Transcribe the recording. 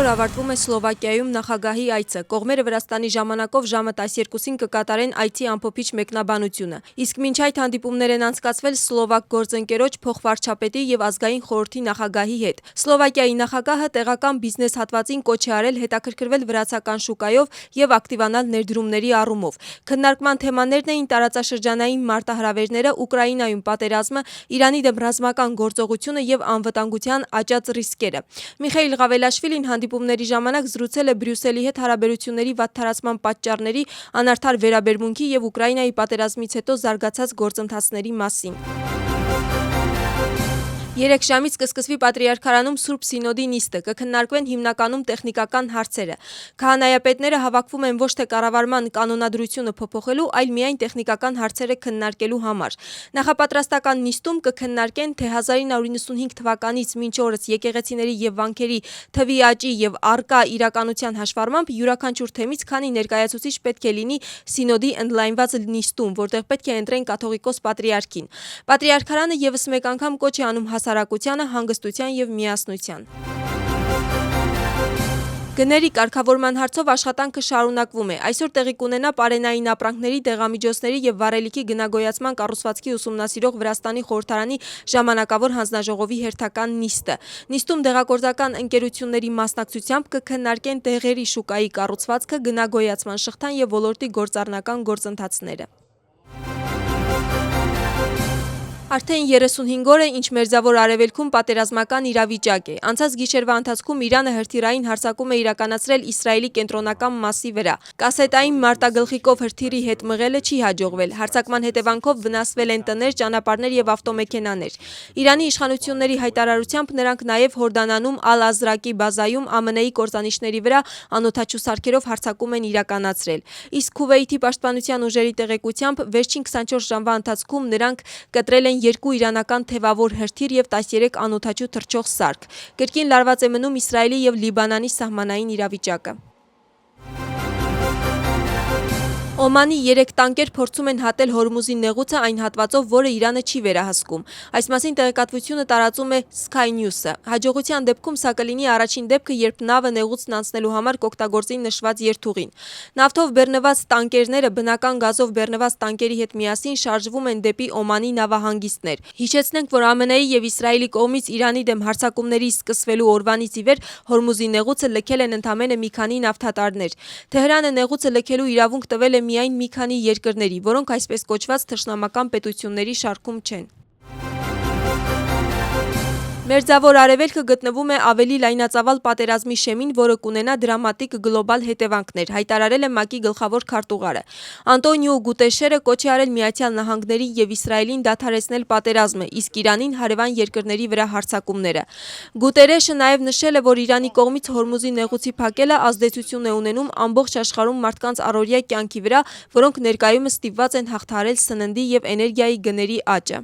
Այսօր ավարտվում է Սլովակիայում նախագահի այցը։ Կողմերը Վրաստանի ժամանակով ժամը 12-ին կկատարեն այցի ամփոփիչ մեկնաբանությունը։ Իսկ մինչ այդ հանդիպումներ են անցկացվել սլովակ գործընկերոջ փոխվարչապետի եւ ազգային խորհրդի նախագահի հետ։ Սլովակիայի նախագահը տեղական բիզնես հատվածին կոչ է արել հետաքրքրվել վրացական շուկայով եւ ակտիվանալ ներդրումների առումով։ Քննարկման թեմաներն էին տարածաշրջանային մարտահրավերները, Ուկրաինայում պատերազմը, Իրանի դեմ ռազմական գործողությունը եւ անվտանգության աճած ռիսկերը։ Միխայիլ Ղավելաշվիլին հանդիպումների ժամանակ զրուցել է Բրյուսելի հետ հարաբերությունների վատթարացման պատճառների, անարդար վերաբերմունքի եւ Ուկրաինայի պատերազմից հետո զարգացած գործընթացների մասին։ 3 ժամից կսկսվի Պատրիարքարանում Սուրբ Սինոդի նիստը, կքննարկվեն հիմնականում տեխնիկական հարցերը։ Քահանայապետները հավաքվում են ոչ թե կառավարման կանոնադրությունը փոփոխելու, այլ միայն տեխնիկական հարցերը քննարկելու համար։ Նախապատրաստական նիստում կքննարկեն, թե 1995 թվականից մինչ օրս եկեղեցիների եւ վանքերի թվի աճի եւ առկա իրականության հաշվառմամբ յուրաքանչյուր թեմից քանի ներկայացուցիչ պետք է լինի Սինոդի ընդլայնված նիստում, որտեղ պետք է ընտրեն կաթողիկոս պատրիարքին։ Պատրիարքարանը եւս մեկ անգամ կոչ է անում հասարակությանը հանգստության եւ միասնության։ Գների կարգավորման հարցով աշխատանքը շարունակվում է։ Այսօր տեղի կունենա պարենային ապրանքների, դեղամիջոցների եւ վառելիքի գնագոյացման կառուցվածքի ուսումնասիրող Վրաստանի խորհրդարանի ժամանակավոր հանձնաժողովի հերթական նիստը։ Նիստում դեղագործական ընկերությունների մասնակցությամբ կքննարկեն դեղերի շուկայի կառուցվածքը, գնագոյացման շղթան եւ ոլորտի գործառնական գործընթացները։ Արդեն 35 օր է, ինչ Մերձավոր Արևելքում պատերազմական իրավիճակ է։ Անցած գիշերվա ընթացքում Իրանը հրթիռային հարձակում է իրականացրել Իսրայելի կենտրոնական մասի վրա։ Կասետային մարտագլխիկով հրթիռի հետ մղելը չի հաջողվել։ Հարձակման հետևանքով վնասվել են տներ, ճանապարհներ եւ ավտոմեքենաներ։ Իրանի իշխանությունների հայտարարությամբ նրանք նաեւ Հորդանանում Ալ-Ազրակի բազայում ԱՄՆ-ի կործանիչների վրա անօդաչու սարքերով հարձակում են իրականացրել։ Իսկ Քուվեյթի պաշտպանության ուժերի տեղեկությամբ վերջին 24 ժամվա ընթացքում նրանք կտրել են 2 իրանական թևավոր հրթիռ եւ 13 անօդաչու թռչող սարք։ Կրկին լարված է մնում Իսրայելի եւ Լիբանանի սահմանային իրավիճակը։ Օմանի 3 տանկեր փորձում են հատել Հորմուզի նեղուցը այն հատվածով, որը Իրանը չի վերահսկում։ Այս մասին տեղեկատվությունը տարածում է Sky News-ը։ Հաջողության դեպքում սա կլինի առաջին դեպքը, երբ նավը նեղուցն անցնելու համար կօգտագործի նշված երթուղին։ Նավթով բեռնված տանկերները բնական գազով բեռնված տանկերի հետ միասին շարժվում են դեպի Օմանի նավահանգիստներ։ Հիշեցնենք, որ ԱՄՆ-ի եւ Իսրայելի կողմից Իրանի դեմ հարձակումների սկսվելու օրվանից ի վեր Հորմուզի նեղուցը լքել են ընդամենը մի քանի նավթատարներ։ Թեհրանը նեղուցը լքելու իրավունք տվել է միայն մի քանի երկրների, որոնք այսպես կոչված թշնամական պետությունների շարքում չեն։ Մերձավոր Արևելքը գտնվում է ավելի լայնածավալ պատերազմի շեմին, որը կունենա դրամատիկ գլոբալ հետևանքներ, հայտարարել է ՄԱԿ-ի գլխավոր քարտուղարը։ Անտոնիո Գուտեշերը կոչ է արել Միացյալ Նահանգներին եւ Իսրայելին դադարեցնել պատերազմը, իսկ Իրանին հարևան երկրների վրա հարձակումները։ Գուտերեշը նաեւ նշել է, որ Իրանի կողմից Հորմուզի նեղուցի փակելը ազդեցություն է ունենում ամբողջ աշխարհում մարդկանց առօրյա կյանքի վրա, որոնք ներկայումս ստիպված են հաղթահարել սննդի եւ էներգիայի գների աճը։